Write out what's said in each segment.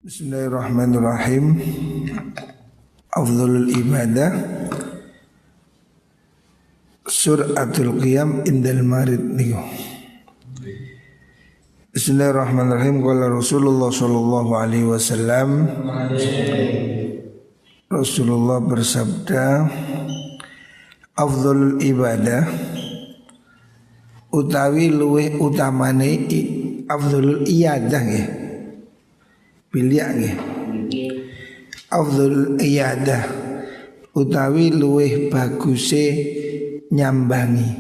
Bismillahirrahmanirrahim. Afdhalul ibadah Suratul Qiyam indal marid niku. Bismillahirrahmanirrahim. Qala Rasulullah sallallahu alaihi wasallam, Rasulullah bersabda, afdhalul ibadah utawi luweh utamane afdhalul iyadah nggih. Bilya nggih. Afdhalul iyadah utawi luweh baguse nyambangi.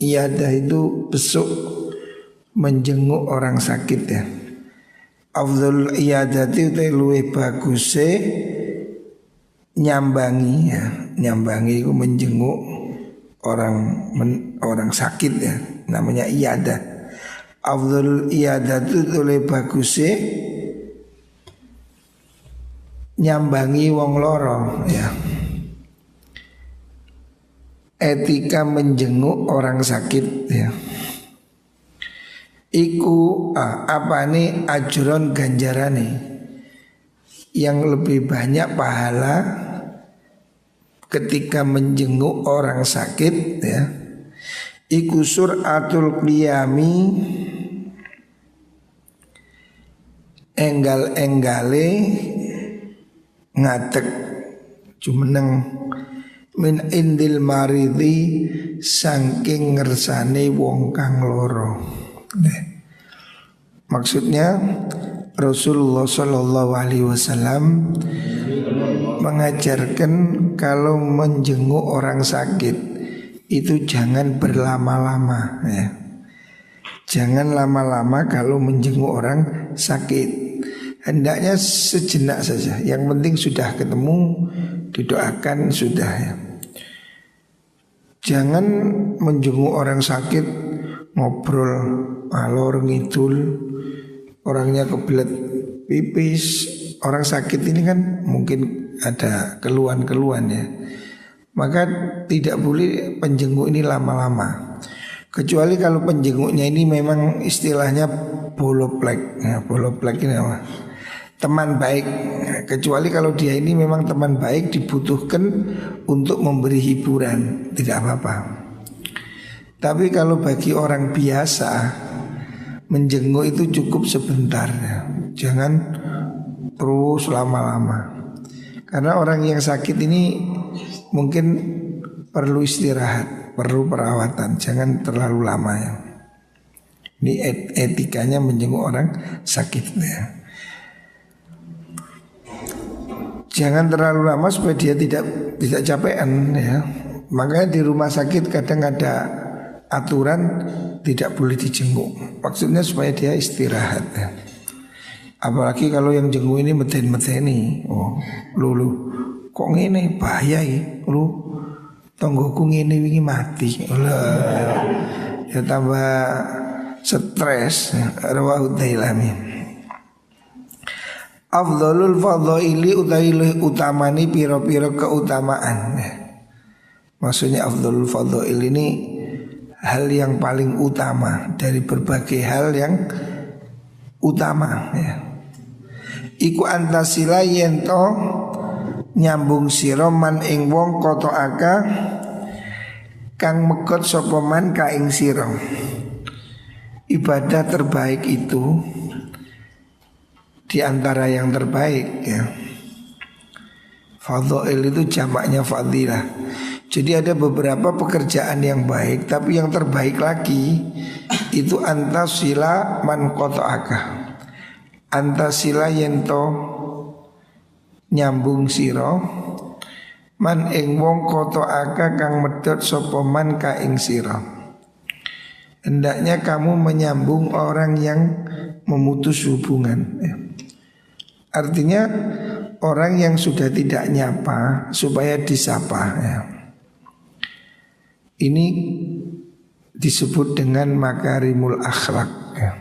Iyadah itu besuk menjenguk orang sakit ya. Afdhalul iyadati utawi luweh baguse nyambangi ya. Nyambangi itu menjenguk orang sakit ya. Namanya iyadah. Afdhalul iyadati luweh baguse nyambangi wong loro ya. Etika menjenguk orang sakit ya. Iku apane ajron ganjarane yang lebih banyak pahala ketika menjenguk orang sakit ya. Iku suratul qiyami enggal-enggale ngadeg jumeneng min indil maridi saking ngersane wong kang loro. Maksudnya Rasulullah sallallahu alaihi wasallam mengajarkan kalau menjenguk orang sakit itu jangan berlama-lama ya. Jangan lama-lama kalau menjenguk orang sakit. Hendaknya sejenak saja. Yang penting sudah ketemu, didoakan sudah ya. Jangan menjenguk orang sakit ngobrol alor ngidul, orangnya kebelet pipis. Orang sakit ini kan mungkin ada keluhan-keluhan ya. Maka tidak boleh penjenguk ini lama-lama. Kecuali kalau penjenguknya ini memang istilahnya boloplek ya, boloplek ini apa? Teman baik. Kecuali kalau dia ini memang teman baik dibutuhkan untuk memberi hiburan, tidak apa-apa. Tapi kalau bagi orang biasa menjenguk itu cukup sebentar ya. Jangan terus lama-lama. Karena orang yang sakit ini mungkin perlu istirahat, perlu perawatan. Jangan terlalu lama ya. Ini etikanya menjenguk orang sakit ya. Jangan terlalu lama supaya dia tidak capean ya. Makanya di rumah sakit kadang ada aturan tidak boleh dijenguk. Maksudnya supaya dia istirahat ya. Apalagi kalau yang jenguk ini meten-meteni. Oh, lu kok ngene bahaya ya. Lu tonggoku ngene wingi mati. Ya tambah stres. Rawahu Dailami. Afdhalul fadhaili utawi utamani pira-pira keutamaan. Maksudnya afdhalul fadhail ini hal yang paling utama dari berbagai hal yang utama ya. Iku antasila yento nyambung sira man ing wong qata'aka kang megot sapa man ka ing sira. Ibadah terbaik itu di antara yang terbaik ya. Fadhail itu jamaknya fadilah. Jadi ada beberapa pekerjaan yang baik, tapi yang terbaik lagi itu antasila man qata'aka. Antasila yento nyambung sira man ing wong qata'aka kang medhot sapa man ka ing sira. Hendaknya kamu menyambung orang yang memutus hubungan ya. Artinya orang yang sudah tidak nyapa supaya disapa ya. Ini disebut dengan makarimul akhlak ya.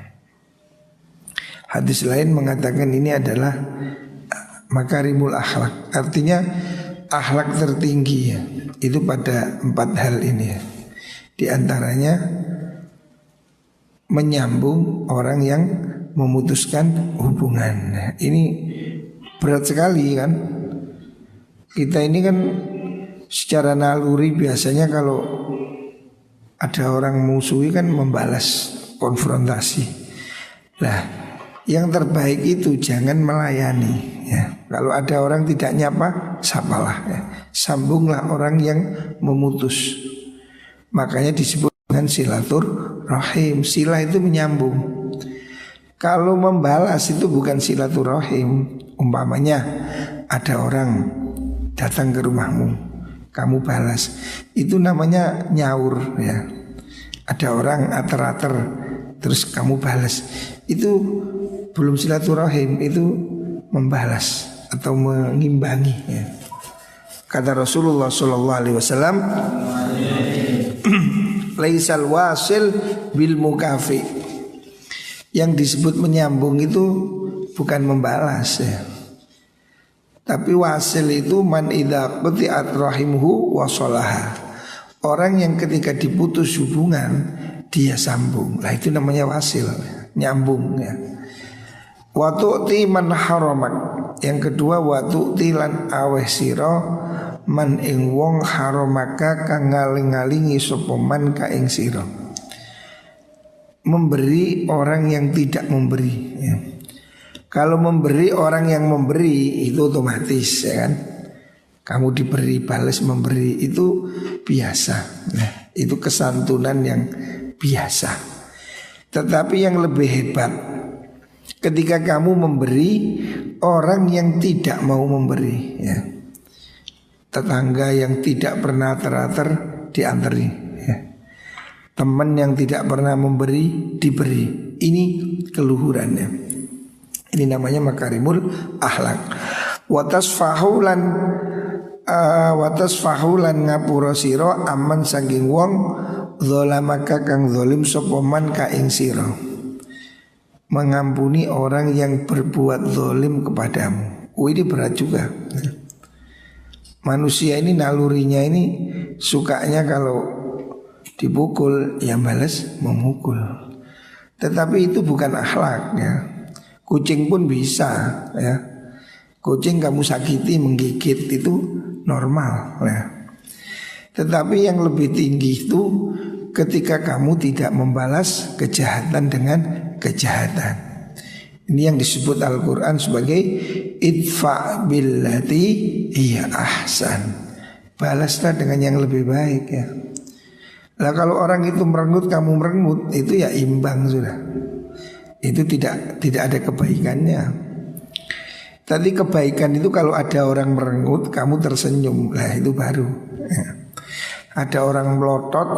Hadis lain mengatakan ini adalah makarimul akhlak. Artinya akhlak tertinggi ya. Itu pada 4 hal ini ya. Di antaranya menyambung orang yang memutuskan hubungan. Nah, ini berat sekali kan. Kita ini kan secara naluri biasanya kalau ada orang musuhi kan membalas, konfrontasi. Nah, yang terbaik itu jangan melayani ya. Kalau ada orang tidak nyapa, sapalah ya. Sambunglah orang yang memutus. Makanya disebut dengan silaturahim. Sila itu menyambung. Kalau membalas itu bukan silaturahim. Umpamanya ada orang datang ke rumahmu, kamu balas, itu namanya nyaur ya. Ada orang ater-ater terus kamu balas, itu belum silaturahim, itu membalas atau mengimbangi ya. Kata Rasulullah SAW, laisal wasil bil mukafi. Yang disebut menyambung itu bukan membalas ya. Tapi wasil itu man idza quti'at rahimuhu wasolaha. Orang yang ketika diputus hubungan dia sambung. Lah itu namanya wasil, nyambung ya. Wa tu'ti man haramak. Yang kedua wa tu'ti lan aweh sira man ing wong haramaka kang ngaling-alingi sapa man ka ing sira. Memberi orang yang tidak memberi ya. Kalau memberi orang yang memberi itu otomatis ya kan. Kamu diberi balas memberi itu biasa. Nah, itu kesantunan yang biasa. Tetapi yang lebih hebat ketika kamu memberi orang yang tidak mau memberi ya. Tetangga yang tidak pernah teratur dianteri ya. Teman yang tidak pernah memberi diberi. Ini keluhurannya. Ini namanya makarimul akhlak. Watas fahulan ngapura sira aman saking wong zalamaka kang zalim sapa man ka ing sira. Mengampuni orang yang berbuat zalim kepadamu. Ini berat juga. Manusia ini nalurinya ini sukanya kalau dipukul ya balas memukul. Tetapi itu bukan akhlak ya. Kucing pun bisa ya. Kucing kamu sakiti menggigit itu normal ya. Tetapi yang lebih tinggi itu ketika kamu tidak membalas kejahatan dengan kejahatan. Ini yang disebut Al-Quran sebagai idfa billati hiya ahsan. Balaslah dengan yang lebih baik ya. Nah kalau orang itu merengut kamu merengut itu ya imbang sudah. Itu tidak ada kebaikannya. Tadi kebaikan itu kalau ada orang merengut kamu tersenyum, lah itu baru ya. Ada orang melotot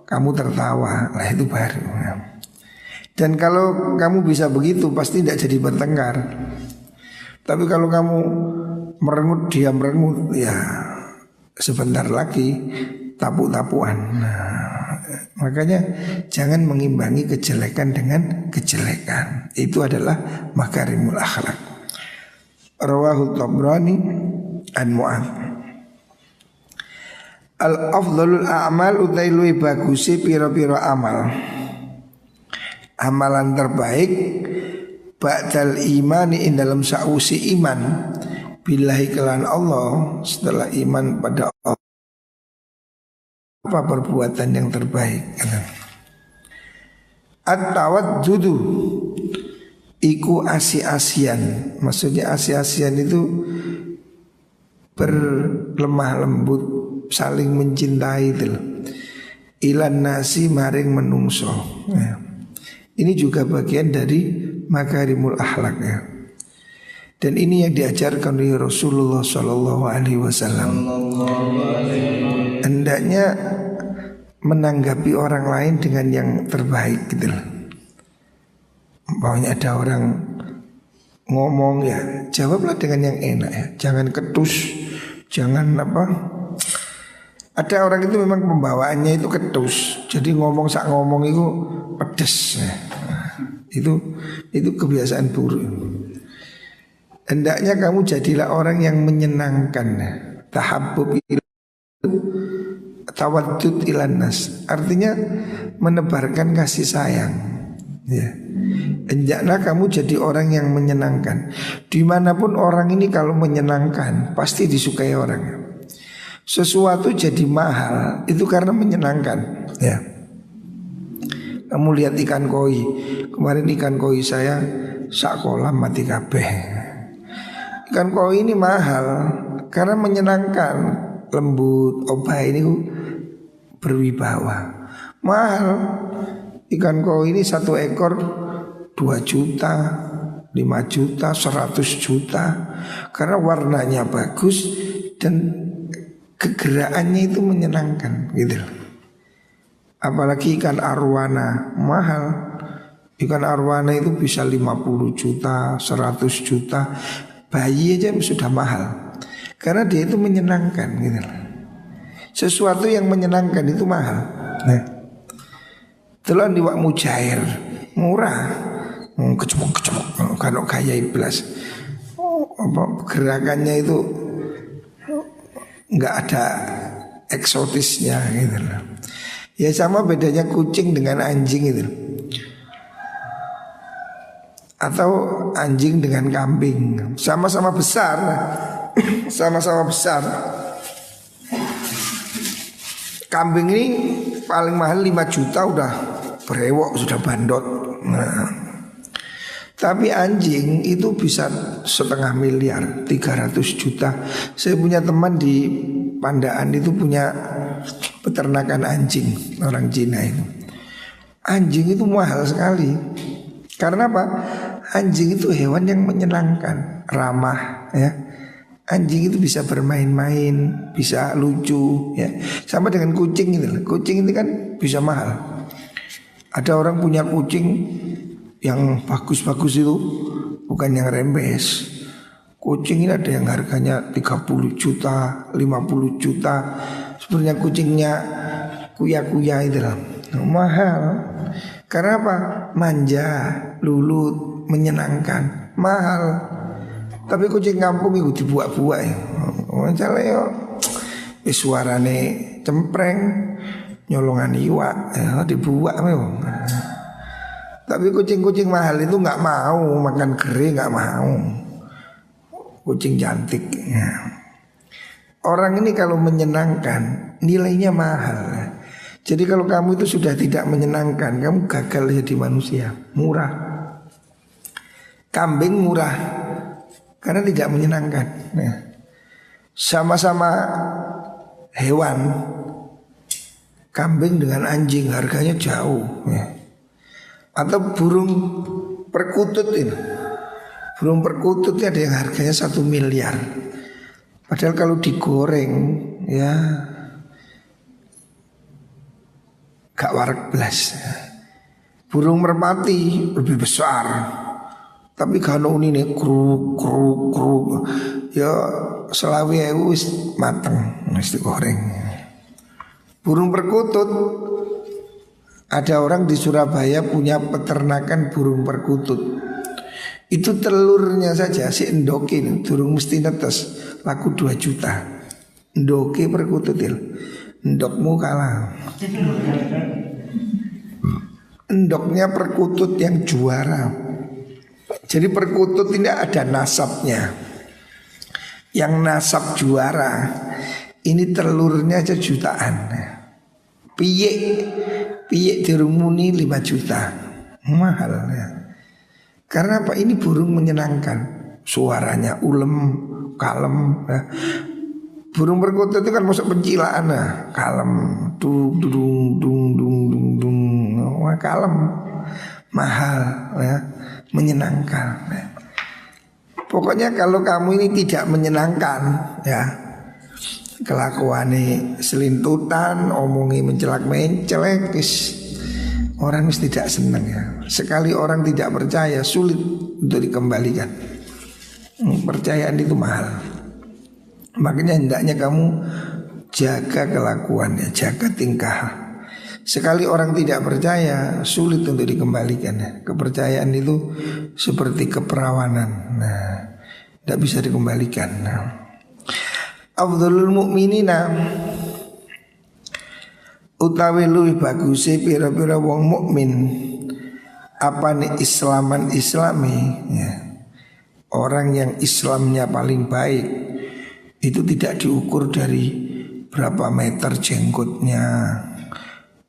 kamu tertawa, lah itu baru ya. Dan kalau kamu bisa begitu pasti tidak jadi bertengkar. Tapi kalau kamu merengut dia merengut ya sebentar lagi tapu-tapuan. Nah, makanya jangan mengimbangi kejelekan dengan kejelekan. Itu adalah makarimul akhlak. Rawahu Tabrani an Mu'adz. Al-afdhalul a'mal utai luwih bagusi pira-pira amal. Amalan terbaik ba'dal imani in dalam sausi iman billahi kelan Allah. Setelah iman pada Allah, apa perbuatan yang terbaik? At-tawaddudu iku asi-asian. Maksudnya asi-asian itu berlemah lembut, saling mencintai itu. Ilan nasi maring menungso ya. Ini juga bagian dari makarimul akhlak ya. Dan ini yang diajarkan oleh Rasulullah SAW. Hendaknya menanggapi orang lain dengan yang terbaik gitu loh. Pokoknya ada orang ngomong ya jawablah dengan yang enak ya. Jangan ketus, jangan apa. Ada orang itu memang pembawaannya itu ketus. Jadi ngomong sak ngomong itu pedes ya. Itu kebiasaan buruk. Hendaknya kamu jadilah orang yang menyenangkan. Tahabbub tawaddud ilan nas. Artinya menebarkan kasih sayang ya. Hendaklah kamu jadi orang yang menyenangkan. Dimanapun orang ini kalau menyenangkan pasti disukai orang. Sesuatu jadi mahal itu karena menyenangkan ya. Kamu lihat ikan koi. Kemarin ikan koi saya sak kolam mati kabeh. Ikan koi ini mahal karena menyenangkan, lembut, obah ini berwibawa. Mahal. Ikan koi ini 1 ekor 2 juta, 5 juta, 100 juta. Karena warnanya bagus dan kegerakannya itu menyenangkan gitu. Apalagi ikan arwana mahal. Ikan arwana itu bisa 50 juta, 100 juta. Bayi aja sudah mahal. Karena dia itu menyenangkan gitu. Sesuatu yang menyenangkan itu mahal. Nah, telan diwak mujair murah, kecemuk kalau kaya iblis. Gerakannya itu nggak ada eksotisnya gitu loh. Ya sama bedanya kucing dengan anjing itu, atau anjing dengan kambing. Sama-sama besar. Sama-sama besar. Kambing ini paling mahal 5 juta udah berewok, sudah bandot. Nah, tapi anjing itu bisa 1,5 miliar, 300 juta. Saya punya teman di Pandaan itu punya peternakan anjing, orang Cina itu. Anjing itu mahal sekali. Karena apa? Anjing itu hewan yang menyenangkan, ramah ya. Anjing itu bisa bermain-main, bisa lucu ya. Sama dengan kucing itu. Kucing itu kan bisa mahal. Ada orang punya kucing yang bagus-bagus itu, bukan yang rembes. Kucing ini ada yang harganya 30 juta, 50 juta. Sebenarnya kucingnya kuya-kuya itu lah. Mahal. Karena apa? Manja, lulut, menyenangkan, mahal. Tapi kucing kampung itu dibuat-buat ya. Misalnya ya suarane cempreng, nyolongan iwak ya, dibuat memang. Tapi kucing-kucing mahal itu nggak mau makan kering, nggak mau. Kucing cantik ya. Orang ini kalau menyenangkan nilainya mahal. Jadi kalau kamu itu sudah tidak menyenangkan, kamu gagal jadi manusia. Murah. Kambing murah karena tidak menyenangkan. Nah, sama-sama hewan. Kambing dengan anjing harganya jauh ya. Atau burung perkutut ini. Burung perkutut ada yang harganya 1 miliar. Padahal kalau digoreng ya gak warak belas. Burung merpati lebih besar. Tapi kalau ini kruk ya selawi wis mateng wis digoreng. Burung perkutut, ada orang di Surabaya punya peternakan burung perkutut. Itu telurnya saja si endokin durung mesti netes laku 2 juta. Endoke perkutut il. Endokmu kalah. Endoknya perkutut yang juara. Jadi perkutut ini ada nasabnya. Yang nasab juara ini telurnya aja jutaan. Piyek durung muni 5 juta. Mahal ya. Karena apa? Ini burung menyenangkan. Suaranya ulem, kalem ya. Burung perkutut itu kan masuk pencilaan nah. Kalem, dung, wah, kalem, mahal ya. Menyenangkan ya. Pokoknya kalau kamu ini tidak menyenangkan ya, kelakuannya selintutan, omongi mencelak-mencelek, orang mesti tidak senang ya. Sekali orang tidak percaya sulit untuk dikembalikan. Percayaan itu mahal. Makanya hendaknya kamu jaga kelakuannya, jaga tingkah. Sekali orang tidak percaya sulit untuk dikembalikan ya. Kepercayaan itu seperti keperawanan. Nah, tidak bisa dikembalikan. Nah. Afdhalul mu'minina utawi luwih baguse pira-pira wong mukmin apa nih Islaman Islami ya. Orang yang Islamnya paling baik itu tidak diukur dari berapa meter jenggotnya,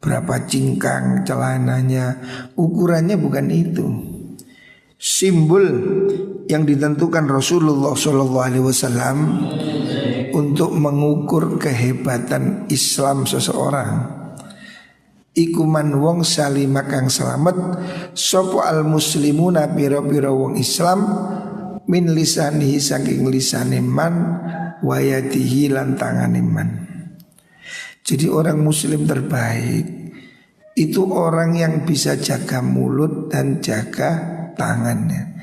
berapa cingkang celananya. Ukurannya bukan itu. Simbol yang ditentukan Rasulullah SAW untuk mengukur kehebatan Islam seseorang iku man wong salima kang selamat sapa al muslimuna pira-pira wong Islam min lisanihi saking lisane man wa yadihi lan tangane man. Jadi orang muslim terbaik itu orang yang bisa jaga mulut dan jaga tangannya.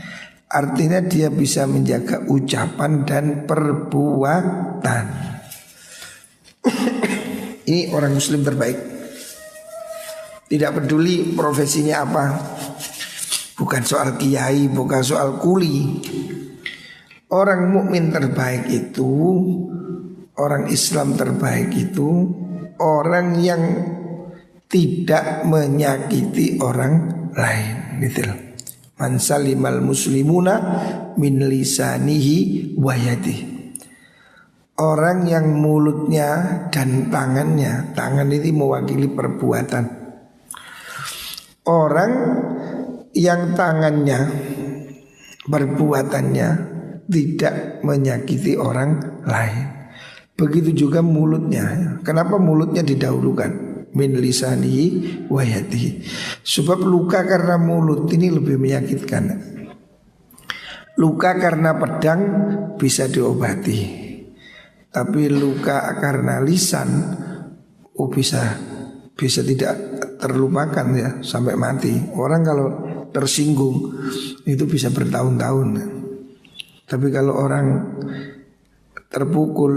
Artinya dia bisa menjaga ucapan dan perbuatan. Ini orang muslim terbaik. Tidak peduli profesinya apa. Bukan soal kiai, bukan soal kuli. Orang mukmin terbaik itu, orang Islam terbaik itu orang yang tidak menyakiti orang lain, gitu loh. Man salimal muslimuna min lisanihi wa yadihi. Orang yang mulutnya dan tangannya, tangan itu mewakili perbuatan. Orang yang tangannya, perbuatannya tidak menyakiti orang lain. Begitu juga mulutnya. Kenapa mulutnya didahulukan? Min lisanihi wa yadihi. Sebab luka karena mulut ini lebih menyakitkan. Luka karena pedang bisa diobati, tapi luka karena lisan bisa tidak terlupakan ya sampai mati. Orang kalau tersinggung itu bisa bertahun-tahun. Tapi kalau orang terpukul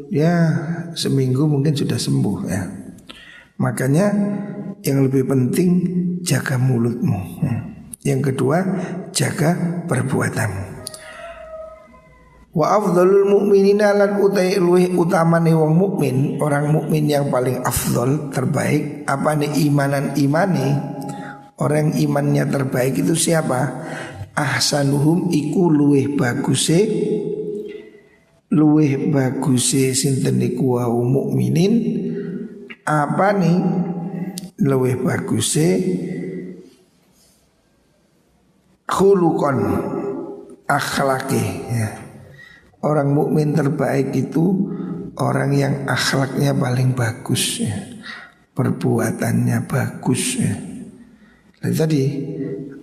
ya seminggu mungkin sudah sembuh ya. Makanya yang lebih penting jaga mulutmu. Yang kedua jaga perbuatanmu. Wa afdhalul mu'minina lan utai luwih utamane wong mukmin, orang mukmin yang paling afdhal terbaik apa nih imanan imani. Orang imannya terbaik itu siapa? Ahsanuhum iku luwih baguse sinten iku wau mukminin. Apa nih luwih baguse khuluqan akhlaki ya. Orang mukmin terbaik itu orang yang akhlaknya paling bagus ya. Perbuatannya bagus ya. Dan tadi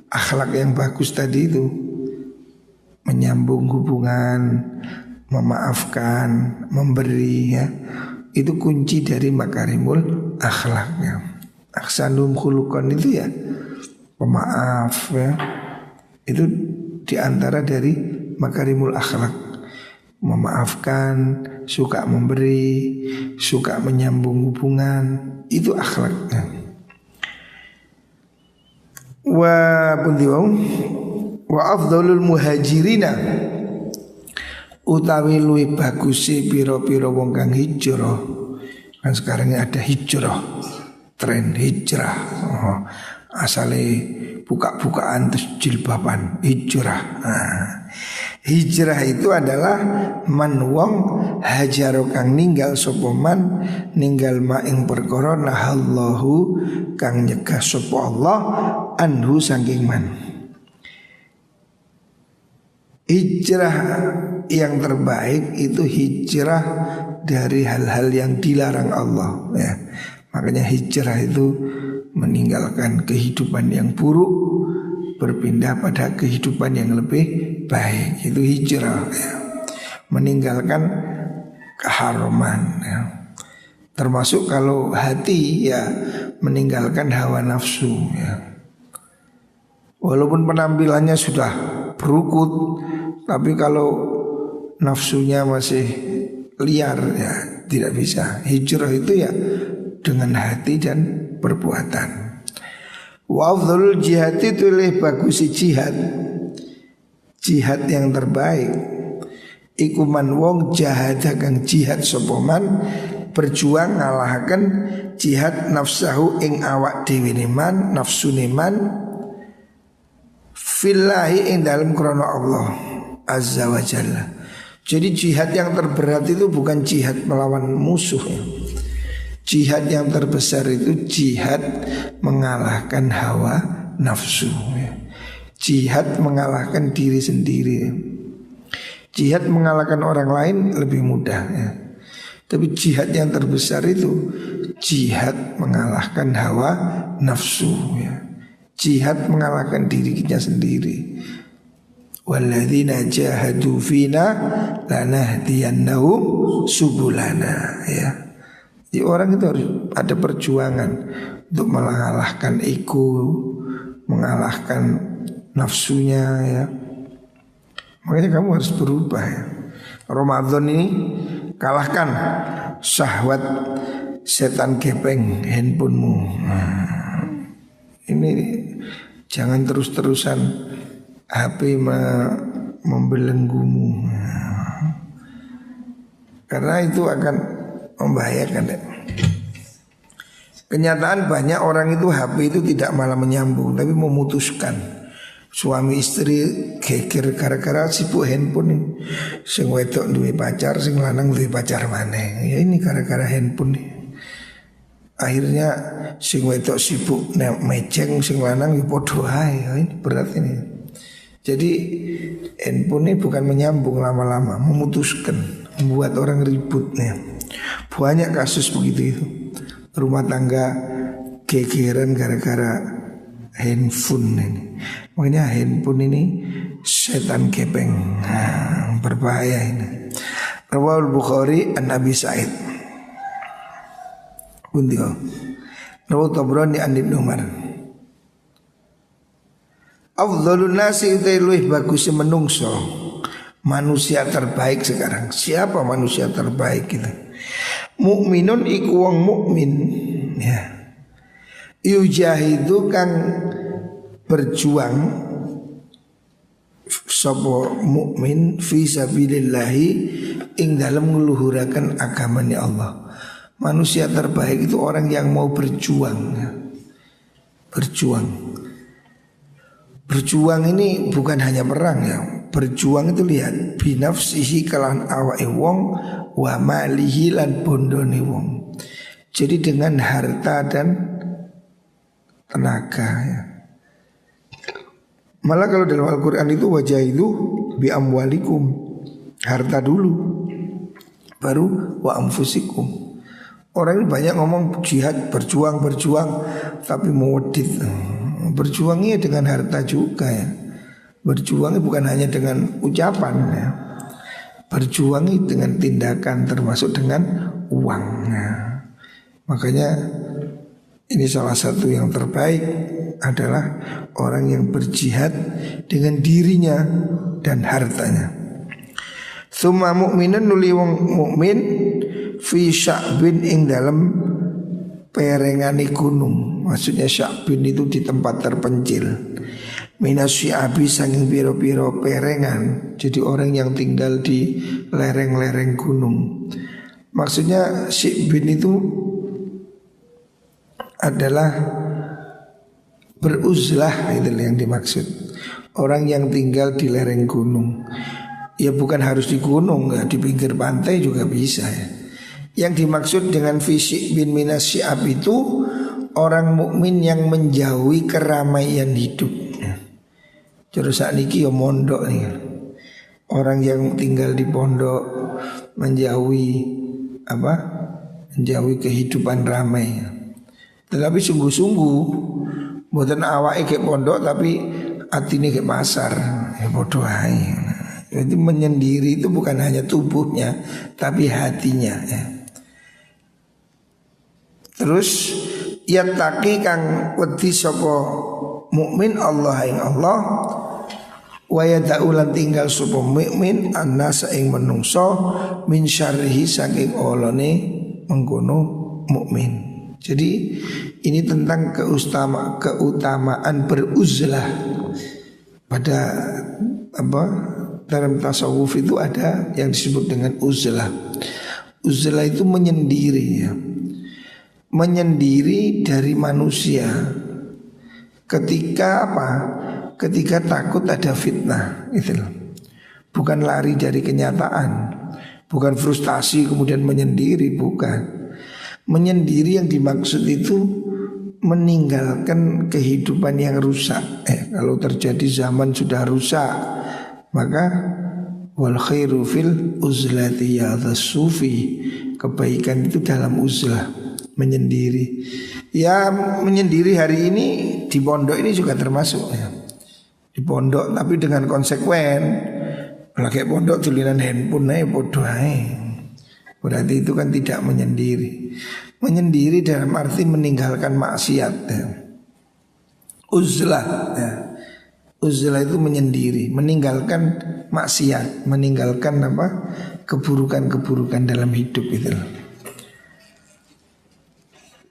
akhlak yang bagus tadi itu menyambung hubungan, memaafkan, memberi ya. Itu kunci dari makarimul akhlaknya. Ahsanum khuluqan itu ya pemaaf ya. Itu diantara dari makarimul akhlak. Memaafkan, suka memberi, suka menyambung hubungan, itu akhlaknya. Wa afdhalul muhajirina utawi luwih bagusi pira-pira wong kang hijrah. Kan sekarang ini ada hijrah, tren hijrah. Asale buka-bukaan terus jilbaban, hijrah. Hijrah itu adalah man wong hajaro kang ninggal sapa man ninggal ma ing perkara nahallahu kang nyegah sapa Allah anhu saking man. Hijrah yang terbaik itu hijrah dari hal-hal yang dilarang Allah ya. Makanya hijrah itu meninggalkan kehidupan yang buruk, berpindah pada kehidupan yang lebih baik. Itu hijrah ya. Meninggalkan keharuman ya. Termasuk kalau hati ya meninggalkan hawa nafsu ya. Walaupun penampilannya sudah berukut, tapi kalau nafsunya masih liar ya tidak bisa. Hijrah itu ya dengan hati dan perbuatan. Wa afdhalul jihad itu lebih bagus jihad. Jihad yang terbaik iku man wong jahada kang jihad sapa man berjuang ngalahaken jihad nafsahu ing awak dhewe man nafsune man fillahi ing dalam krono Allah azza wa jalla. Jadi jihad yang terberat itu bukan jihad melawan musuh ya. Jihad yang terbesar itu jihad mengalahkan hawa nafsu ya. Jihad mengalahkan diri sendiri. Jihad mengalahkan orang lain lebih mudah ya. Tapi jihad yang terbesar itu jihad mengalahkan hawa nafsu ya. Jihad mengalahkan dirinya sendiri. Walladzina jahadu fina lanahdiyannahum subulana ya. Jadi orang itu harus ada perjuangan untuk mengalahkan ego, mengalahkan nafsunya ya. Makanya kamu harus berubah ya. Ramadan ini kalahkan syahwat setan gepeng handphonemu. Ini jangan terus-terusan HP membelenggumu. Karena itu akan membahayakan ya. Kenyataan banyak orang itu HP itu tidak malah menyambung tapi memutuskan. Suami istri geger gara-gara sibuk handphone ini. Sing wedok duwe pacar, sing lanang duwe pacar maneh. Ya ini gara-gara handphone nih. Akhirnya sing wedok sibuk meceng, sing lanang ya padha ae. Ini berat ini. Jadi handphone ini bukan menyambung lama-lama, memutuskan, membuat orang ribut nih. Banyak kasus begitu itu. Rumah tangga gegeran gara-gara handphone ini. Makanya handphone ini setan gepeng, berbahaya ini. Rawahul Bukhari an Abi Sa'id. Bundio. Rawah Tabrani an Ibnu Umar. Afdhalun nasi utai luih bagus menungso. Manusia terbaik sekarang. Siapa manusia terbaik itu? Mukminun iku wong mukmin ya. Yujahidu kang berjuang sapa mukmin fi sabilillahi ing dalam ngeluhuraken agamane Allah. Manusia terbaik itu orang yang mau berjuang ya. Berjuang ini bukan hanya perang ya. Berjuang itu lihat binafsihi kalahan awake wong wa malihi lan bondone wong. Jadi dengan harta dan tenaga ya. Malah kalau dalam Al-Quran itu wajahidu bi amwalikum, harta dulu baru wa anfusikum. Orang ini banyak ngomong jihad, berjuang tapi modit. Berjuangnya dengan harta juga ya. Berjuangnya bukan hanya dengan ucapan ya. Berjuangnya dengan tindakan termasuk dengan uang ya. Makanya ini salah satu yang terbaik adalah orang yang berjihad dengan dirinya dan hartanya. Summa mu'minun nuli wong mukmin fi sya'bin ing dalam perengane gunung. Maksudnya sya'bin itu di tempat terpencil. Minas syi'abi saking piro-piro perengan. Jadi orang yang tinggal di lereng-lereng gunung. Maksudnya syi'bin itu adalah beruzlah, itu yang dimaksud. Orang yang tinggal di lereng gunung. Ya bukan harus di gunung ya, di pinggir pantai juga bisa ya. Yang dimaksud dengan fisik bin minas syi'ab itu orang mukmin yang menjauhi keramaian hidup. Terus saat ini ya mondok nih. Orang yang tinggal di pondok menjauhi menjauhi kehidupan ramai. Tetapi sungguh-sungguh mboten awake ke pondok tapi atine ke pasar. Ya bodoh ae. Jadi menyendiri itu bukan hanya tubuhnya tapi hatinya ya. Terus yattaqi kang wedi sapa mukmin Allah ing Allah wa yadaulan tinggal sapa mukmin annasa ing menungso min syarrihi saking olone mengkono mukmin. Jadi ini tentang keutamaan beruzlah. Pada dalam tasawuf itu ada yang disebut dengan uzlah. Uzlah itu menyendiri ya. Menyendiri dari manusia. Ketika ketika takut ada fitnah, itu loh. Bukan lari dari kenyataan, bukan frustasi kemudian menyendiri, bukan. Menyendiri yang dimaksud itu meninggalkan kehidupan yang rusak. Kalau terjadi zaman sudah rusak, maka wal khairu fil uzlati ya sufi. Kebaikan itu dalam uzlah, menyendiri. Ya menyendiri hari ini di pondok ini juga termasuk ya. Di pondok tapi dengan konsekuen. Lagi pondok tulisan handphone aja bodoh aja. Berarti itu kan tidak menyendiri. Menyendiri dalam arti meninggalkan maksiat ya. Uzlah ya. Uzlah itu menyendiri, meninggalkan maksiat, meninggalkan apa? Keburukan-keburukan dalam hidup itu.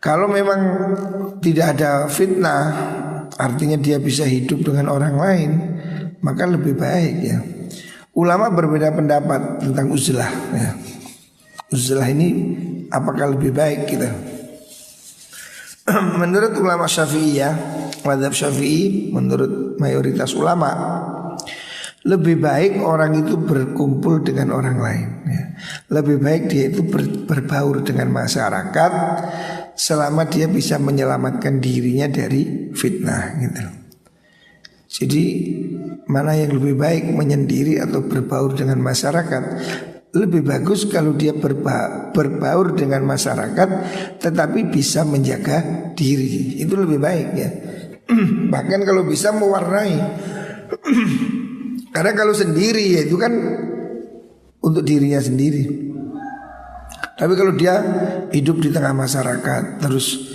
Kalau memang tidak ada fitnah, artinya dia bisa hidup dengan orang lain, maka lebih baik ya. Ulama berbeda pendapat tentang uzlah ya. Uzlah ini apakah lebih baik kita? Menurut ulama Syafi'iyah, mazhab Syafi'i, menurut mayoritas ulama, lebih baik orang itu berkumpul dengan orang lain ya. Lebih baik dia itu berbaur dengan masyarakat selama dia bisa menyelamatkan dirinya dari fitnah gitu. Jadi mana yang lebih baik, menyendiri atau berbaur dengan masyarakat? Lebih bagus kalau dia berbaur dengan masyarakat tetapi bisa menjaga diri. Itu lebih baik ya. Bahkan kalau bisa mewarnai. Karena kalau sendiri ya itu kan untuk dirinya sendiri. Tapi kalau dia hidup di tengah masyarakat terus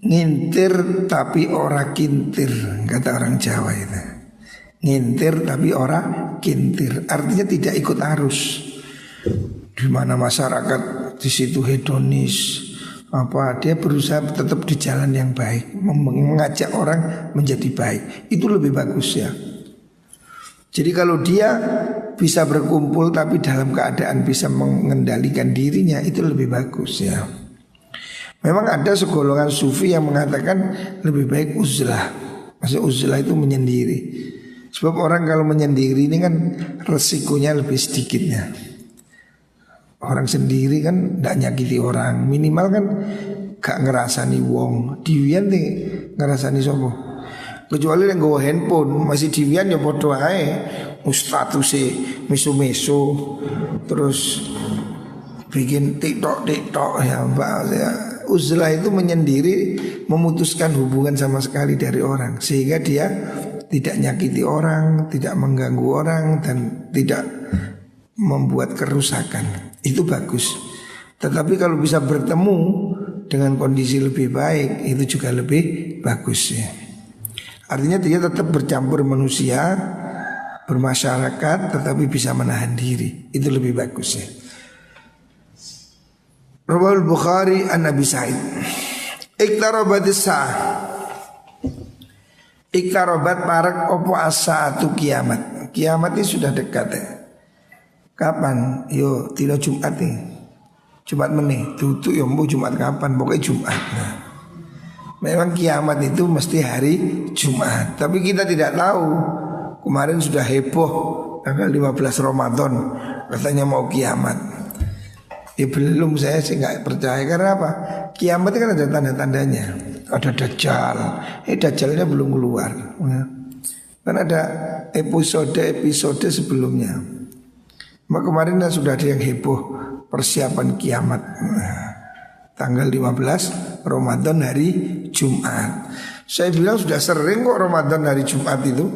ngintir tapi ora kintir, kata orang Jawa itu. Ngintir tapi ora kintir, artinya tidak ikut arus. Di mana masyarakat di situ hedonis, apa dia berusaha tetap di jalan yang baik, mengajak orang menjadi baik. Itu lebih bagus ya. Jadi kalau dia bisa berkumpul tapi dalam keadaan bisa mengendalikan dirinya, itu lebih bagus ya. Memang ada segolongan sufi yang mengatakan lebih baik uzlah. Maksudnya uzlah itu menyendiri. Sebab orang kalau menyendiri ini kan resikonya lebih sedikitnya. Orang sendiri kan tidak nyakiti orang. Minimal kan gak ngerasani wong. Diwian nih ngerasani sopo. Kecuali yang gue handphone masih diwian ya bodoh aja. Statusnya mesu-mesu. Terus bikin tiktok ya mbak ya. Uzlah itu menyendiri, memutuskan hubungan sama sekali dari orang, sehingga dia tidak nyakiti orang, tidak mengganggu orang, dan tidak membuat kerusakan. Itu bagus. Tetapi kalau bisa bertemu dengan kondisi lebih baik, itu juga lebih bagus ya. Artinya dia tetap bercampur manusia, bermasyarakat, tetapi bisa menahan diri. Itu lebih bagus ya. Rawahul Bukhari an Abi Sa'id. Iktarabatis sa'ah. Iktarabat parak opo as-sa'atu kiamat. Kiamat ini sudah dekat ya. Kapan? Yo tidak Jumat nih. Jumat meneh. Tutup yo mau Jumat kapan? Pokoknya Jumat. Nah, memang kiamat itu mesti hari Jumat. Tapi kita tidak tahu. Kemarin sudah heboh tanggal 15 Ramadan katanya mau kiamat. Ya belum, saya sih nggak percaya. Karena apa? Kiamat kan ada tanda-tandanya. Ada Dajjal. Dajjalnya belum keluar ya. Kan ada episode sebelumnya. Maka kemarin sudah ada yang heboh persiapan kiamat. Tanggal 15 Ramadan hari Jumat. Saya bilang sudah sering kok Ramadan hari Jumat itu,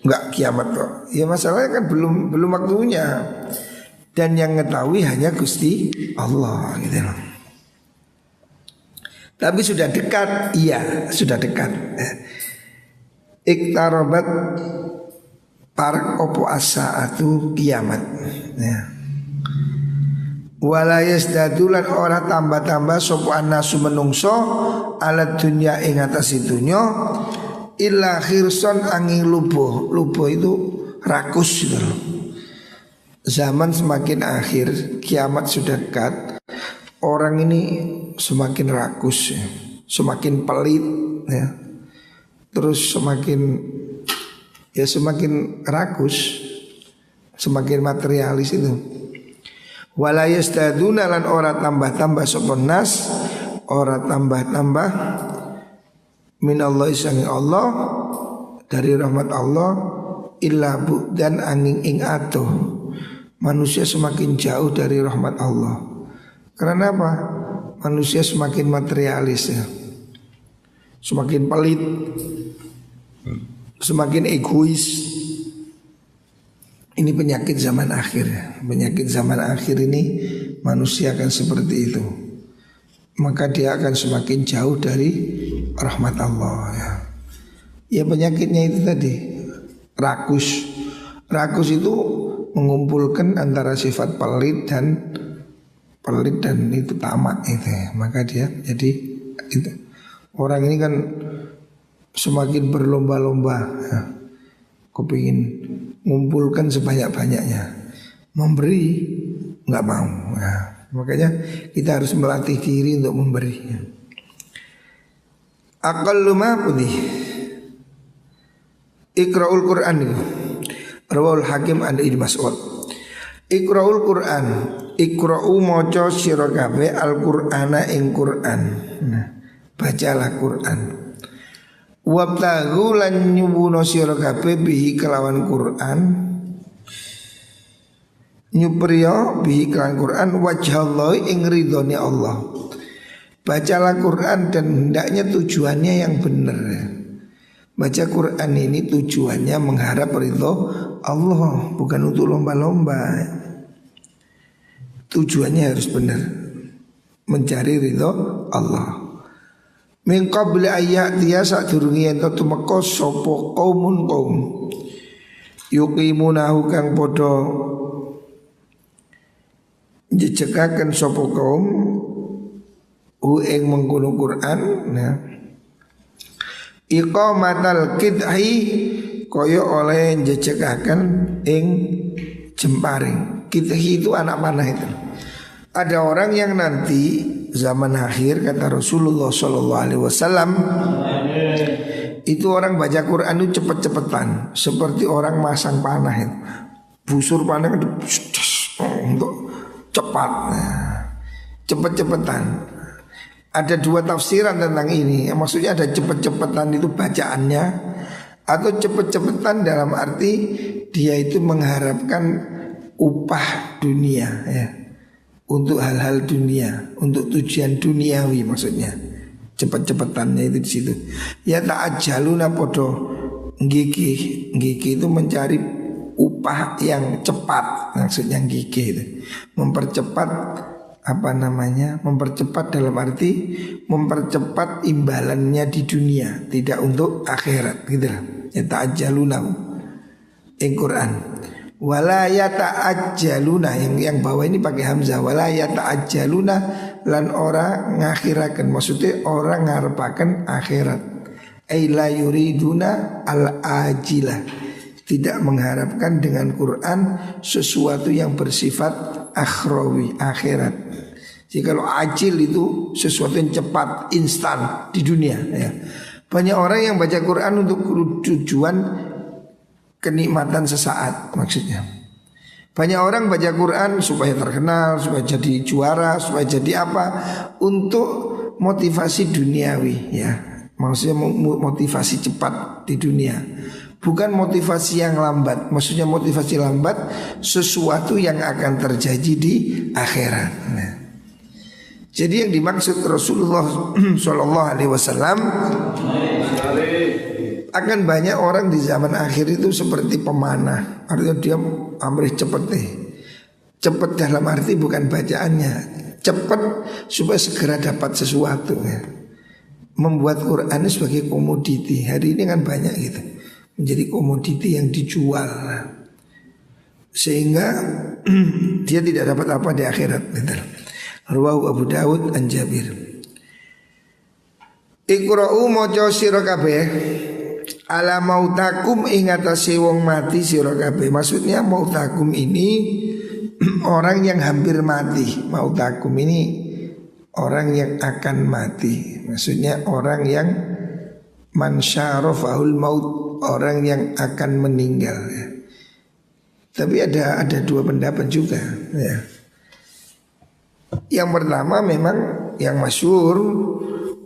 nggak kiamat kok. Ya masalahnya kan belum waktunya. Dan yang mengetahui hanya Gusti Allah gitu loh. Tapi sudah dekat, iya sudah dekat. Iktarabat parak opo as-sa'atu kiamat ya. Wala yasdadulan ora tambah-tambah sapa annasu menungso alat dunya ing atas dunya illa khirson angin lubuh. Lubuh itu rakus gitu loh. Zaman semakin akhir, kiamat sudah dekat. Orang ini semakin rakus ya, semakin pelit ya. Terus semakin ya semakin rakus, semakin materialis itu. Wala yastaduna lan ora tambah-tambah sapa nas, ora tambah-tambah minallahi sangi Allah, dari rahmat Allah, illa dan angin ing atuh. Manusia semakin jauh dari rahmat Allah. Karena apa? Manusia semakin materialis ya. Semakin pelit, semakin egois. Ini penyakit zaman akhir ya. Penyakit zaman akhir ini manusia akan seperti itu. Maka dia akan semakin jauh dari rahmat Allah ya. Ya penyakitnya itu tadi, rakus. Rakus itu mengumpulkan antara sifat pelit dan itu tamak itu ya. Maka dia jadi itu. Orang ini kan semakin berlomba-lomba ya. Kepingin ngumpulkan sebanyak-banyaknya, memberi nggak mau ya. Makanya kita harus melatih diri untuk memberi ya. Aqallu ma putih Iqra'ul Qur'an itu Rawahul Hakim an Ibnu Mas'ud. Iqra'ul Qur'an, Iqra'u maca sira kabeh Al-Qur'ana ing Qur'an. Nah, bacalah Qur'an. Wabtaghu lan nyuwuna sira kabeh bihi kelawan Qur'an. Nyupriya bihi kelawan Qur'an wajhallahi ing ridhone Allah. Bacalah Qur'an dan hendaknya tujuannya yang benar ya. Baca Quran ini tujuannya mengharap ridho Allah, bukan untuk lomba-lomba. Tujuannya harus benar, mencari ridho Allah. Min qabli ayat dia sadurunge ento tumeka sapa qaumun qaum yuqimunahu kang padha njejekaken sapa kaum ing mengkono Quran ya. Iqamatal qidhi kaya oleh njejekaken ing jemparing. Qidhi itu anak panah itu. Ada orang yang nanti zaman akhir kata Rasulullah SAW itu orang baca Quran itu cepet-cepetan seperti orang masang panah itu. Busur panah untuk cepat, cepet-cepetan. Ada dua tafsiran tentang ini. Maksudnya ada cepet-cepetan itu bacaannya, atau cepet-cepetan dalam arti dia itu mengharapkan upah dunia ya, untuk hal-hal dunia, untuk tujuan duniawi maksudnya. Cepet-cepetannya itu di situ. Ya ta'ajjaluna podo gigih. Gigih itu mencari upah yang cepat, maksudnya gigih itu. Mempercepat mempercepat dalam arti mempercepat imbalannya di dunia, tidak untuk akhirat gitu lah. Ya ta'ajjaluna ing Quran. Wala yata'ajjaluna yang bawah ini pakai hamzah. Wala yata'ajjaluna lan ora ngakhiraken, maksudnya orang ngarepaken akhirat. Ai la yuriduna al-ajilah, tidak mengharapkan dengan Quran sesuatu yang bersifat akhrawi, akhirat. Jadi kalau ajil itu sesuatu yang cepat, instan di dunia ya. Banyak orang yang baca Quran untuk tujuan kenikmatan sesaat maksudnya. Banyak orang baca Quran supaya terkenal, supaya jadi juara, supaya jadi apa, untuk motivasi duniawi ya. Maksudnya motivasi cepat di dunia, bukan motivasi yang lambat. Maksudnya motivasi lambat sesuatu yang akan terjadi di akhirat nah. Jadi yang dimaksud Rasulullah SAW akan banyak orang di zaman akhir itu seperti pemanah. Artinya dia amrih cepet deh. Cepet dalam arti bukan bacaannya, cepet supaya segera dapat sesuatu ya. Membuat Quran sebagai komoditi. Hari ini kan banyak gitu, menjadi komoditi yang dijual sehingga dia tidak dapat apa di akhirat gitu. Rawahu Abu Dawud an Jabir. Iqra'u maca sira kabeh ala mautakum ing atase wong mati sira kabeh. Maksudnya mautakum ini orang yang hampir mati. Mautakum ini orang yang akan mati. Maksudnya orang yang man syarafahul maut, orang yang akan meninggal ya. Tapi ada dua pendapat juga ya. Yang pertama memang yang masyhur,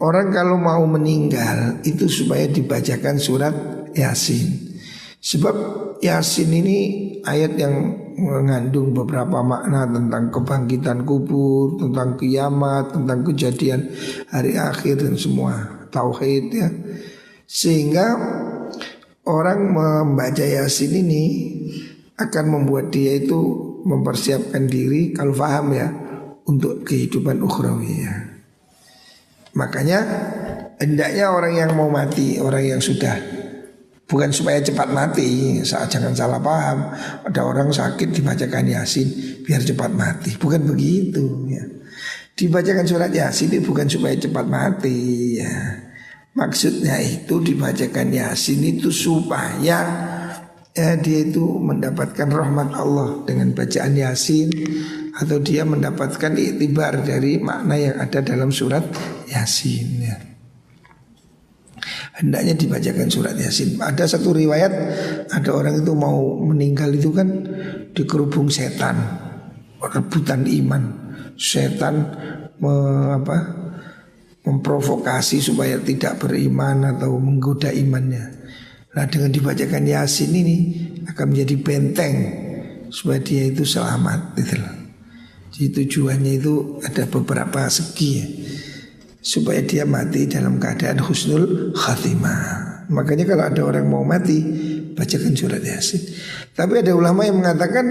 orang kalau mau meninggal itu supaya dibacakan surat Yasin. Sebab Yasin ini ayat yang mengandung beberapa makna tentang kebangkitan kubur, tentang kiamat, tentang kejadian hari akhir dan semua tauhid ya. Sehingga orang membaca Yasin ini akan membuat dia itu mempersiapkan diri kalau paham ya untuk kehidupan ukhrawi ya. Makanya hendaknya orang yang mau mati, orang yang sudah, bukan supaya cepat mati, jangan salah paham. Ada orang sakit dibacakan Yasin biar cepat mati, bukan begitu ya. Dibacakan surat Yasin itu bukan supaya cepat mati ya. Maksudnya itu dibacakan Yasin itu supaya dia itu mendapatkan rahmat Allah dengan bacaan Yasin, atau dia mendapatkan iktibar dari makna yang ada dalam surat Yasin ya. Hendaknya dibacakan surat Yasin. Ada satu riwayat, ada orang itu mau meninggal itu kan dikerubung setan, rebutan iman. Setan memprovokasi supaya tidak beriman atau menggoda imannya. Nah dengan dibacakan Yasin ini akan menjadi benteng supaya dia itu selamat gitu loh. Jadi tujuannya itu ada beberapa segi ya, supaya dia mati dalam keadaan husnul khatimah. Makanya kalau ada orang mau mati, bacakan surat Yasin. Tapi ada ulama yang mengatakan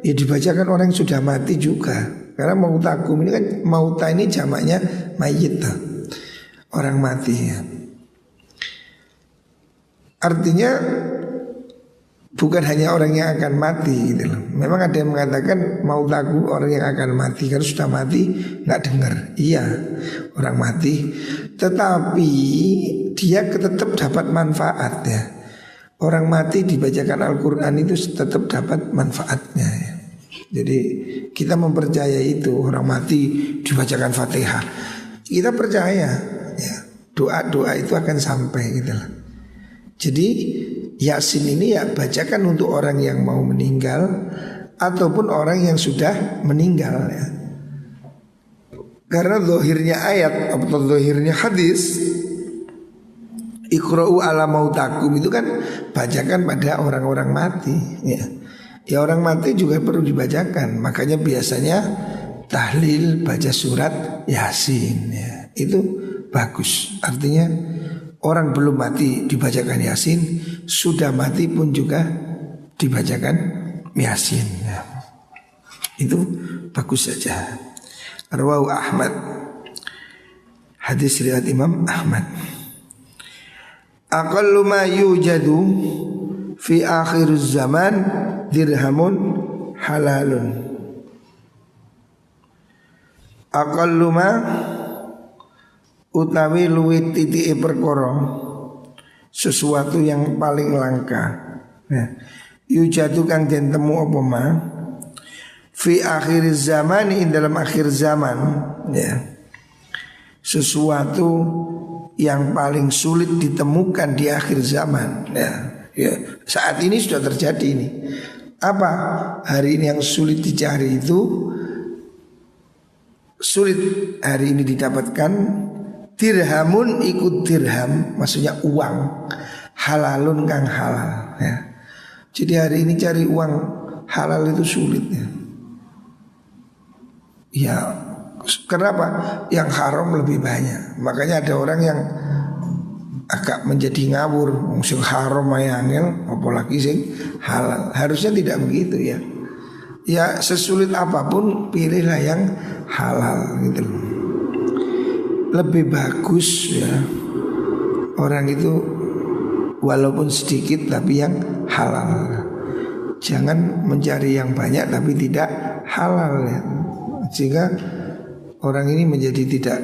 ya dibacakan orang yang sudah mati juga. Karena mautakum ini kan, mauta ini jamaknya mayit, orang mati ya. Artinya bukan hanya orang yang akan mati gitu loh. Memang ada yang mengatakan mautaku orang yang akan mati, kalau sudah mati nggak dengar. Iya, orang mati, tetapi dia tetap dapat manfaat ya. Orang mati dibacakan Al-Quran itu tetap dapat manfaatnya ya. Jadi kita mempercayai itu, orang mati dibacakan Fatihah, kita percaya ya, doa-doa itu akan sampai gitu loh. Jadi Yasin ini ya bacakan untuk orang yang mau meninggal ataupun orang yang sudah meninggal ya. Karena zahirnya ayat atau zahirnya hadis Iqra'u ala mautakum itu kan bacakan pada orang-orang mati ya. Ya orang mati juga perlu dibacakan. Makanya biasanya tahlil baca surat Yasin ya. Itu bagus. Artinya orang belum mati dibacakan Yasin, sudah mati pun juga dibacakan Yasin ya. Itu bagus saja. Rawahu Ahmad, hadis riwayat Imam Ahmad. Aqallu ma yujadu fi akhir zaman dirhamun halalun. Aqallu ma utawi luwih titike perkara, sesuatu yang paling langka ya. Yujadu kang den temu apa ma fi akhir zaman, in dalam akhir zaman ya. Sesuatu yang paling sulit ditemukan di akhir zaman ya. Ya, saat ini sudah terjadi ini. Apa hari ini yang sulit dicari itu, sulit hari ini didapatkan. Dirhamun ikut dirham, maksudnya uang halalun kang halal ya. Jadi hari ini cari uang halal itu sulit ya. Ya kenapa? Yang haram lebih banyak. Makanya ada orang yang agak menjadi ngawur, sing haram ae angel, apalagi sing halal. Harusnya tidak begitu ya. Ya sesulit apapun pilihlah yang halal gitu loh. Lebih bagus ya orang itu walaupun sedikit tapi yang halal. Jangan mencari yang banyak tapi tidak halal ya. Sehingga orang ini menjadi tidak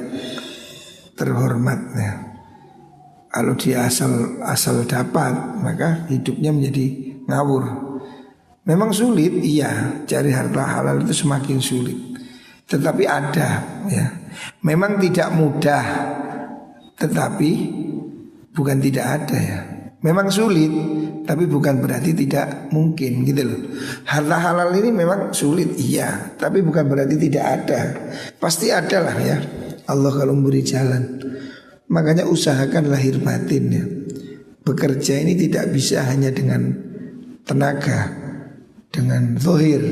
terhormat ya. Kalau dia asal dapat, maka hidupnya menjadi ngawur. Memang sulit, iya, cari harta halal itu semakin sulit. Tetapi ada ya. Memang tidak mudah, tetapi bukan tidak ada ya. Memang sulit, tapi bukan berarti tidak mungkin gitu loh. Harta halal ini memang sulit, iya, tapi bukan berarti tidak ada. Pasti ada lah ya. Allah kalau memberi jalan. Makanya usahakan lahir batin ya. Bekerja ini tidak bisa hanya dengan tenaga, dengan zahir,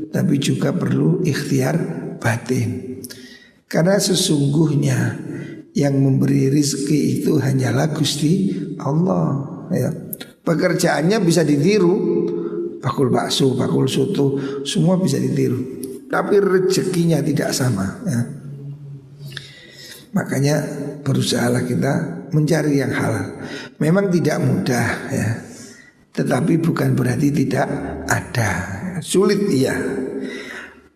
tapi juga perlu ikhtiar batin. Karena sesungguhnya yang memberi rizki itu hanyalah Gusti Allah ya. Pekerjaannya bisa ditiru, bakul bakso, bakul soto, semua bisa ditiru, tapi rezekinya tidak sama ya. Makanya berusahalah kita mencari yang halal. Memang tidak mudah ya, tetapi bukan berarti tidak ada. Sulit iya.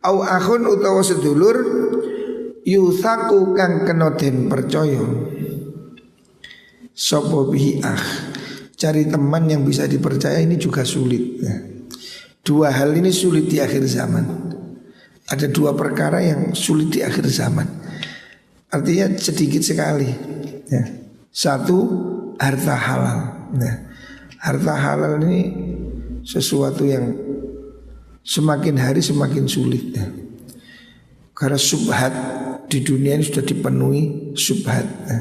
Au akhun utawa sedulur yusaku kang kena den percaya sapa bihi cari teman yang bisa dipercaya ini juga sulit ya. Dua hal ini sulit di akhir zaman. Ada dua perkara yang sulit di akhir zaman. Artinya sedikit sekali ya. Satu, harta halal ya. Harta halal ini sesuatu yang semakin hari semakin sulit ya. Karena subhat di dunia ini sudah dipenuhi subhat ya.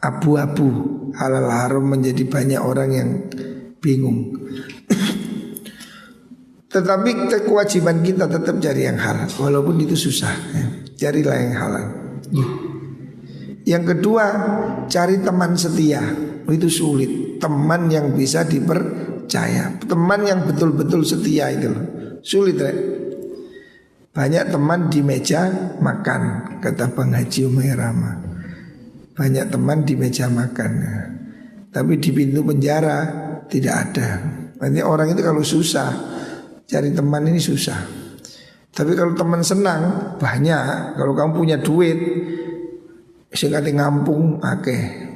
Abu-abu halal haram menjadi banyak orang yang bingung. Tetapi kewajiban kita tetap cari yang halal, walaupun itu susah ya. Carilah yang halal. Yang kedua, cari teman setia. Itu sulit. Teman yang bisa dipercaya, teman yang betul-betul setia itu loh. Sulit ya. Banyak teman di meja makan, kata Bang Haji Umairama. Banyak teman di meja makan ya. Tapi di pintu penjara tidak ada. Nanti orang itu kalau susah, cari teman ini susah. Tapi kalau teman senang banyak. Kalau kamu punya duit, sing kate ngampung akeh.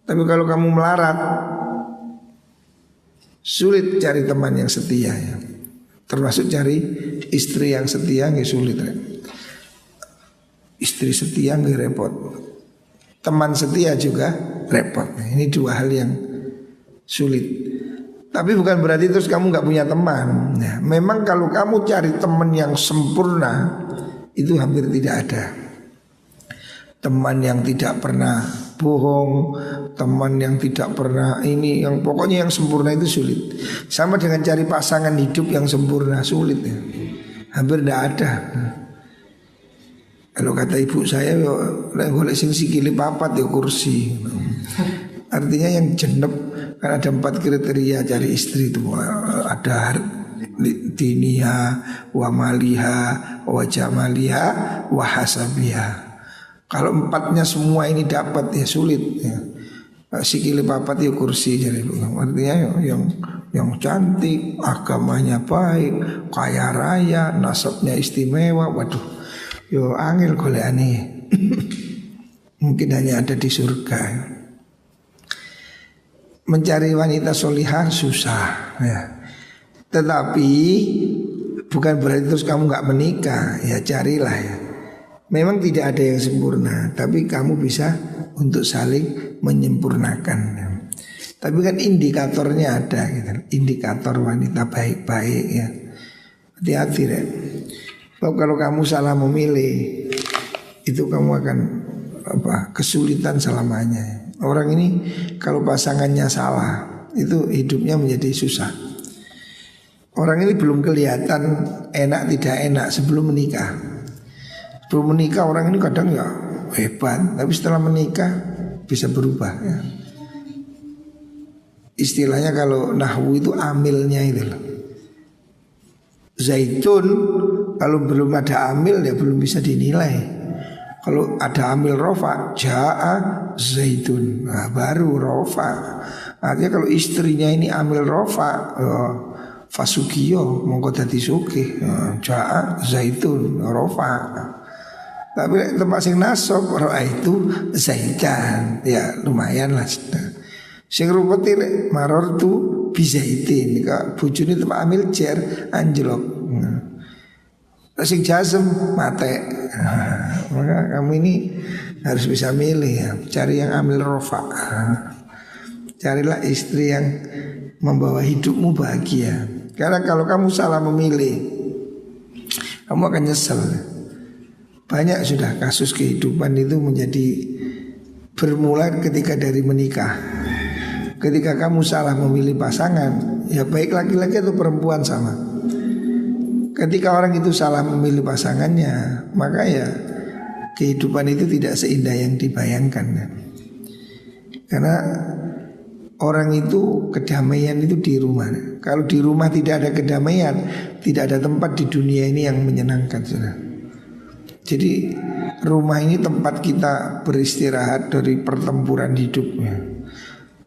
Tapi kalau kamu melarat, sulit cari teman yang setia ya. Termasuk cari istri yang setia nggak sulit ya. Istri setia nggak repot. Teman setia juga repot. Ini dua hal yang sulit. Tapi bukan berarti terus kamu nggak punya teman ya. Memang kalau kamu cari teman yang sempurna, itu hampir tidak ada. Teman yang tidak pernah bohong, teman yang tidak pernah ini, yang pokoknya yang sempurna itu sulit. Sama dengan cari pasangan hidup yang sempurna, sulit ya. Hampir tidak ada. Kalau kata ibu saya, golek sing sikile papat ya kursi. Artinya yang jeneb. Kan ada 4 kriteria cari istri itu. Ada diniha, wa maliha, wa jamaliha, wa hasabiha. Kalau 4-nya semua ini dapat ya sulit ya. Sikile papat ya kursi jadi. Artinya yang cantik, agamanya baik, kaya raya, nasabnya istimewa. Waduh, yo angel golekane. Mungkin hanya ada di surga. Mencari wanita solihah susah ya. Tetapi bukan berarti terus kamu gak menikah. Ya carilah ya. Memang tidak ada yang sempurna, tapi kamu bisa untuk saling menyempurnakan ya. Tapi kan indikatornya ada gitu. Indikator wanita baik-baik ya. Hati-hati ya. Kalau kamu salah memilih, itu kamu akan kesulitan selamanya. Orang ini kalau pasangannya salah, itu hidupnya menjadi susah. Orang ini belum kelihatan enak tidak enak sebelum menikah. Sebelum menikah orang ini kadang ya hebat, tapi setelah menikah bisa berubah ya. Istilahnya kalau nahwu itu amilnya itu loh. Zaitun kalau belum ada amil ya belum bisa dinilai. Kalau ada amil rofa, ja'a zaitun, nah, baru rofa. Artinya kalau istrinya ini amil rofa, fasukiyo mongko dadi sugih, ja'a zaitun rofa. Tapi tempat sing nasab roa itu zaitan, ya lumayan lah. Sing rupeti maror tu bizaitin, kak bujuni tempat amil jer anjlok. Sing jazm mate. Maka kamu ini harus bisa milih ya, cari yang amil rofa. Carilah istri yang membawa hidupmu bahagia. Karena kalau kamu salah memilih, kamu akan nyesel. Banyak sudah kasus kehidupan itu menjadi bermula ketika dari menikah. Ketika kamu salah memilih pasangan, ya baik laki-laki atau perempuan sama. Ketika orang itu salah memilih pasangannya, maka ya kehidupan itu tidak seindah yang dibayangkan. Karena orang itu kedamaian itu di rumah. Kalau di rumah tidak ada kedamaian, tidak ada tempat di dunia ini yang menyenangkan, saudara. Jadi rumah ini tempat kita beristirahat dari pertempuran hidupnya.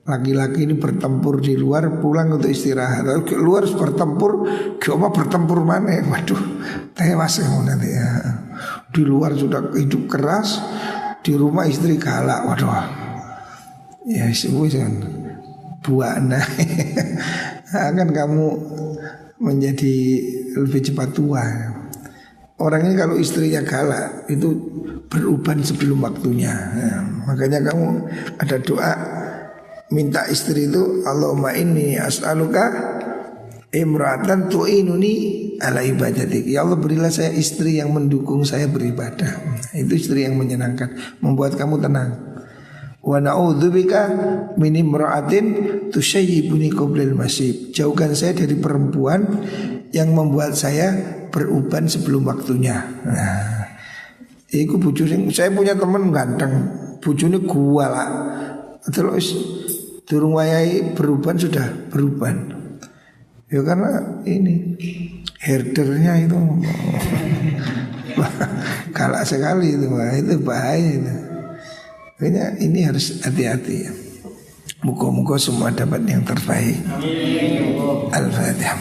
Laki-laki ini bertempur di luar, pulang untuk istirahat. Lalu ke luar bertempur, cuma bertempur mana? Waduh, tewas kamu nanti ya. Di luar sudah hidup keras, di rumah istri galak. Waduh, ya sebuah buana. Akan kamu menjadi lebih cepat tua. Orang ini kalau istrinya galak itu beruban sebelum waktunya. Makanya kamu ada doa minta istri itu, Allahumma inni as'aluka imra'atan tu'inuni ala ibadatik. Ya Allah, berilah saya istri yang mendukung saya beribadah. Itu istri yang menyenangkan, membuat kamu tenang. Wa na'udzubika min imra'atin tusyayyibuni qoblal masib. Jauhkan saya dari perempuan yang membuat saya beruban sebelum waktunya. Nah, iku bojone, saya punya teman ganteng, bojone gua lah. Terus durung wayahe beruban sudah beruban. Ya karena ini herdernya itu galak sekali itu, itu bahaya itu. Makanya ini harus hati-hati ya. Muka-muka semua dapat yang terbaik. Al-Fatihah.